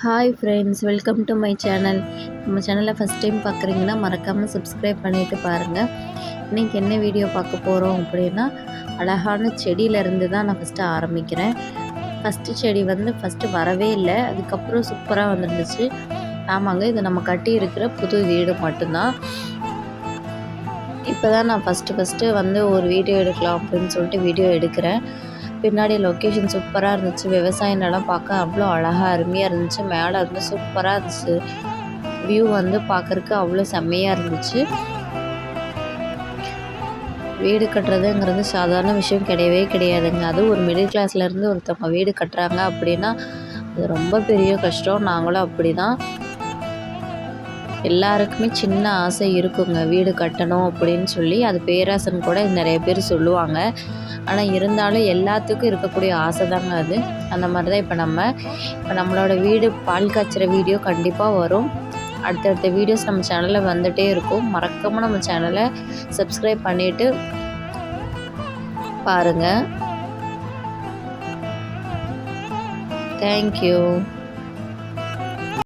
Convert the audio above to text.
Hi friends, welcome to my channel. நம்ம சேனலை first time பார்க்குறீங்கன்னா மறக்காமல் சப்ஸ்கிரைப் பண்ணிவிட்டு பாருங்கள். இன்றைக்கி என்ன வீடியோ பார்க்க போகிறோம் அப்படின்னா, அழகான செடியிலேருந்து தான் நான் ஃபஸ்ட்டு ஆரம்பிக்கிறேன். ஃபஸ்ட்டு செடி வந்து ஃபஸ்ட்டு வரவே இல்லை, அதுக்கப்புறம் சூப்பராக வந்துருந்துச்சு. ஆமாங்க, இது நம்ம கட்டி இருக்கிற புது வீடு மட்டும்தான். இப்போ தான் நான் ஃபஸ்ட்டு வந்து ஒரு வீடியோ எடுக்கலாம் அப்படின்னு சொல்லிட்டு வீடியோ எடுக்கிறேன். பின்னாடி லொக்கேஷன் சூப்பராக இருந்துச்சு. விவசாய நிலம் பார்க்க அவ்வளோ அழகாக அருமையாக இருந்துச்சு. மேலே இருந்து சூப்பராக இருந்துச்சு. வியூ வந்து பார்க்குறக்கு அவ்வளோ செம்மையாக இருந்துச்சு. வீடு கட்டுறதுங்கிறது சாதாரண விஷயம் கிடையவே கிடையாதுங்க. அதுவும் ஒரு மிடில் கிளாஸ்லேருந்து ஒருத்தவங்க வீடு கட்டுறாங்க அப்படின்னா அது ரொம்ப பெரிய கஷ்டம். நாங்களும் அப்படி தான். எல்லாருக்குமே சின்ன ஆசை இருக்குங்க, வீடு கட்டணும் அப்படின்னு சொல்லி. அது பேராசைன்னு கூட நிறைய பேர் சொல்லுவாங்க. ஆனால் இருந்தாலும் எல்லாத்துக்கும் இருக்கக்கூடிய ஆசை தாங்க அது. அந்த மாதிரி தான் இப்போ நம்மளோட வீடு பால் காய்ச்சிற வீடியோ கண்டிப்பாக வரும். அடுத்தடுத்த வீடியோஸ் நம்ம சேனலில் வந்துகிட்டே இருக்கும். மறக்காமல் நம்ம சேனலை சப்ஸ்கிரைப் பண்ணிவிட்டு பாருங்கள். தேங்க்யூ.